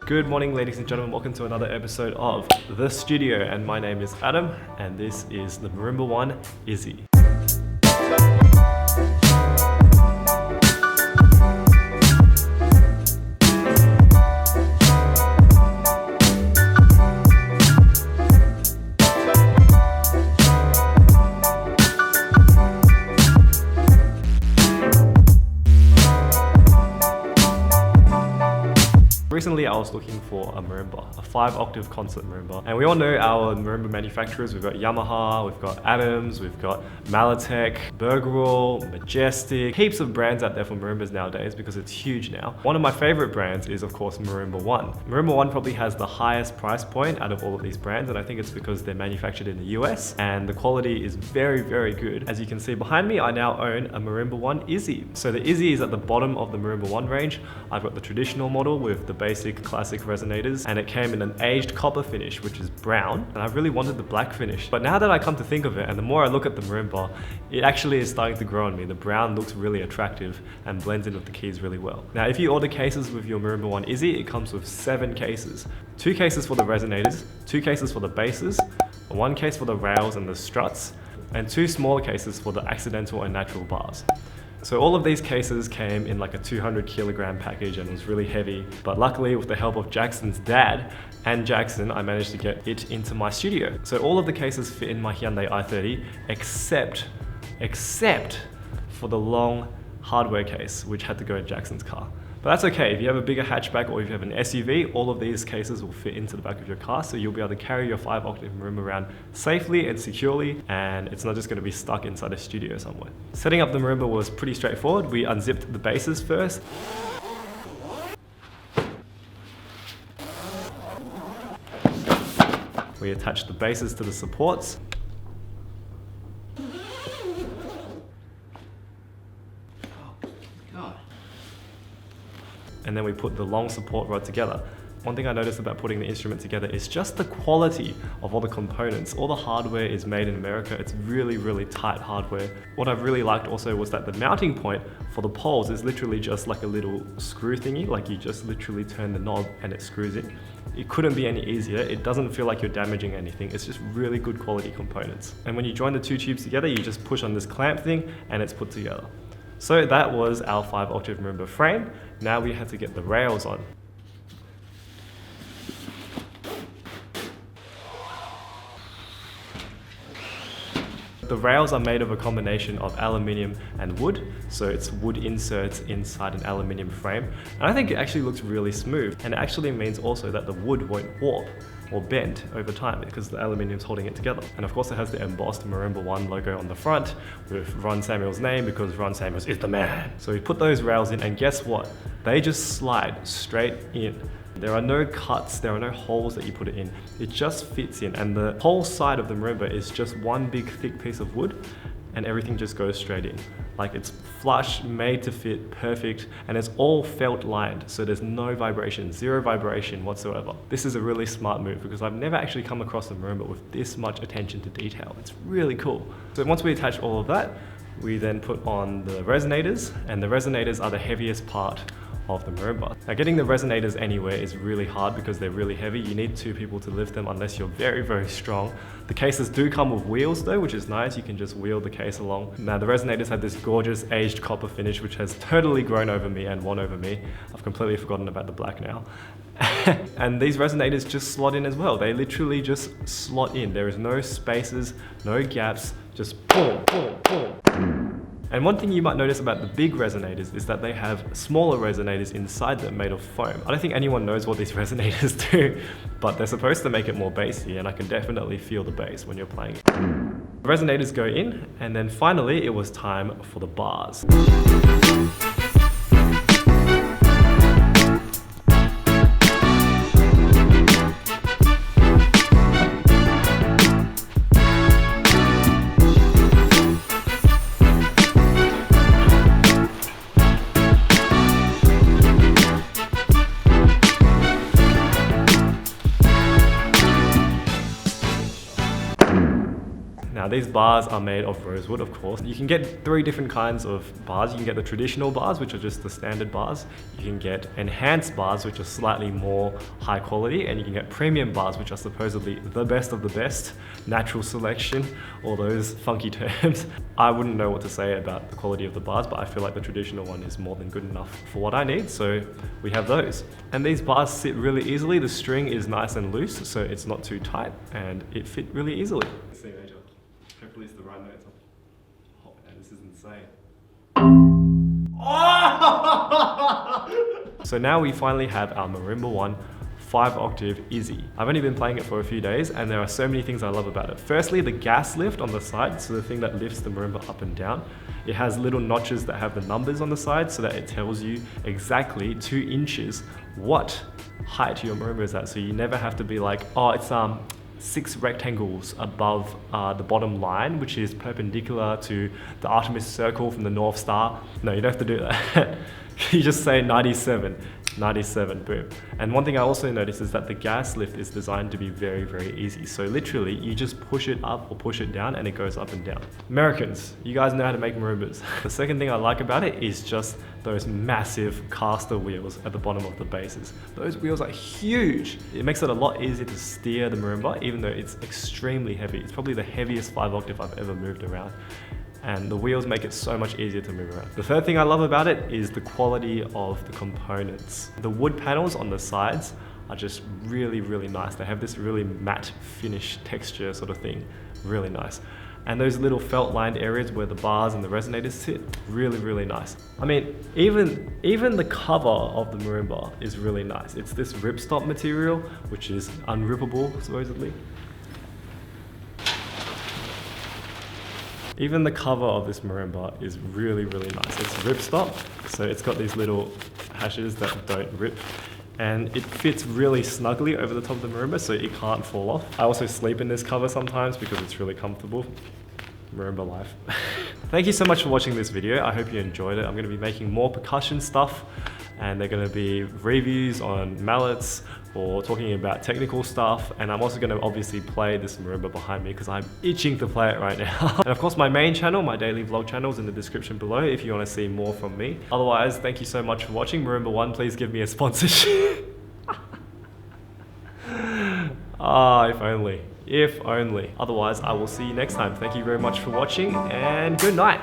Good morning, ladies and gentlemen. Welcome to another episode of The Studio, and my name is Adam, and this is the Marimba One Izzy. Recently, I was looking for a marimba, a 5-octave concert marimba. And we all know our marimba manufacturers. We've got Yamaha, we've got Adams, we've got Malatech, Bergerol, Majestic, heaps of brands out there for marimbas nowadays because it's huge now. One of my favorite brands is, of course, Marimba One. Marimba One probably has the highest price point out of all of these brands, and I think it's because they're manufactured in the US and the quality is very, very good. As you can see behind me, I now own a Marimba One Izzy. So the Izzy is at the bottom of the Marimba One range. I've got the traditional model with the basic classic resonators, and it came in an aged copper finish, which is brown, and I really wanted the black finish. But now that I come to think of it, and the more I look at the marimba, it actually is starting to grow on me. The brown looks really attractive and blends in with the keys really well. Now, if you order cases with your Marimba One Izzy, it comes with 7 cases. 2 cases for the resonators, 2 cases for the basses, 1 case for the rails and the struts, and 2 smaller cases for the accidental and natural bars. So all of these cases came in like a 200 kilogram package and it was really heavy. But luckily, with the help of Jackson's dad and Jackson, I managed to get it into my studio. So all of the cases fit in my Hyundai i30 except for the long hardware case, which had to go in Jackson's car. But that's okay. If you have a bigger hatchback or if you have an SUV, all of these cases will fit into the back of your car, so you'll be able to carry your 5-octave marimba around safely and securely, and it's not just going to be stuck inside a studio somewhere. Setting up the marimba was pretty straightforward. We unzipped the bases first. We attached the bases to the supports. And then we put the long support rod together. One thing I noticed about putting the instrument together is just the quality of all the components. All the hardware is made in America. It's really, really tight hardware. What I really liked also was that the mounting point for the poles is literally just like a little screw thingy, like you just literally turn the knob and it screws in. It couldn't be any easier. It doesn't feel like you're damaging anything. It's just really good quality components. And when you join the 2 tubes together, you just push on this clamp thing and it's put together. So that was our 5-octave marimba frame. Now we had to get the rails on. The rails are made of a combination of aluminium and wood, so it's wood inserts inside an aluminium frame, and I think it actually looks really smooth, and it actually means also that the wood won't warp or bend over time because the aluminium is holding it together. And of course it has the embossed Marimba One logo on the front with Ron Samuels' name because Ron Samuels is the man. So we put those rails in, and guess what? They just slide straight in. There are no cuts, there are no holes that you put it in. It just fits in, and the whole side of the marimba is just one big thick piece of wood, and everything just goes straight in. Like, it's flush, made to fit, perfect, and it's all felt lined, so there's no vibration, 0 vibration whatsoever. This is a really smart move because I've never actually come across a marimba with this much attention to detail. It's really cool. So once we attach all of that, we then put on the resonators, and the resonators are the heaviest part of the marimba. Now, getting the resonators anywhere is really hard because they're really heavy. You need 2 people to lift them unless you're very, very strong. The cases do come with wheels though, which is nice. You can just wheel the case along. Now, the resonators have this gorgeous aged copper finish, which has totally grown over me and won over me. I've completely forgotten about the black now. And these resonators just slot in as well. They literally just slot in. There is no spaces, no gaps, just boom, boom, boom. And one thing you might notice about the big resonators is that they have smaller resonators inside them made of foam. I don't think anyone knows what these resonators do, but they're supposed to make it more bassy, and I can definitely feel the bass when you're playing it. The resonators go in, and then finally it was time for the bars. these bars are made of rosewood, of course. You can get 3 different kinds of bars. You can get the traditional bars, which are just the standard bars. You can get enhanced bars, which are slightly more high quality, and you can get premium bars, which are supposedly the best of the best, natural selection, all those funky terms. I wouldn't know what to say about the quality of the bars, but I feel like the traditional one is more than good enough for what I need, so we have those. And these bars sit really easily. The string is nice and loose, so it's not too tight, and it fit really easily. See you later. Hopefully it's the right notes. Oh man, this is insane. So now we finally have our Marimba One 5-octave Izzy. I've only been playing it for a few days and there are so many things I love about it. Firstly, the gas lift on the side, so the thing that lifts the marimba up and down. It has little notches that have the numbers on the side so that it tells you exactly 2 inches what height your marimba is at. So you never have to be like, oh, it's 6 rectangles above the bottom line, which is perpendicular to the Artemis circle from the North Star. No, you don't have to do that. You just say 97, 97, boom. And one thing I also noticed is that the gas lift is designed to be very, very easy. So literally, you just push it up or push it down and it goes up and down. Americans, you guys know how to make marimbas. The second thing I like about it is just those massive caster wheels at the bottom of the bases. Those wheels are huge. It makes it a lot easier to steer the marimba, even though it's extremely heavy. It's probably the heaviest 5-octave I've ever moved around. And the wheels make it so much easier to move around. The third thing I love about it is the quality of the components. The wood panels on the sides are just really, really nice. They have this really matte finish texture sort of thing, really nice. And those little felt lined areas where the bars and the resonators sit, really, really nice. I mean, even the cover of the marimba is really nice. It's this ripstop material, which is unrippable, supposedly. Even the cover of this marimba is really, really nice. It's ripstop, so it's got these little hashes that don't rip. And it fits really snugly over the top of the marimba, so it can't fall off. I also sleep in this cover sometimes because it's really comfortable. Marimba life. Thank you so much for watching this video. I hope you enjoyed it. I'm going to be making more percussion stuff, and they're going to be reviews on mallets or talking about technical stuff. And I'm also going to obviously play this marimba behind me because I'm itching to play it right now. And of course, my main channel, my daily vlog channel, is in the description below if you want to see more from me. Otherwise, thank you so much for watching. Marimba One, please give me a sponsorship. Ah, if only. If only. Otherwise, I will see you next time. Thank you very much for watching and good night.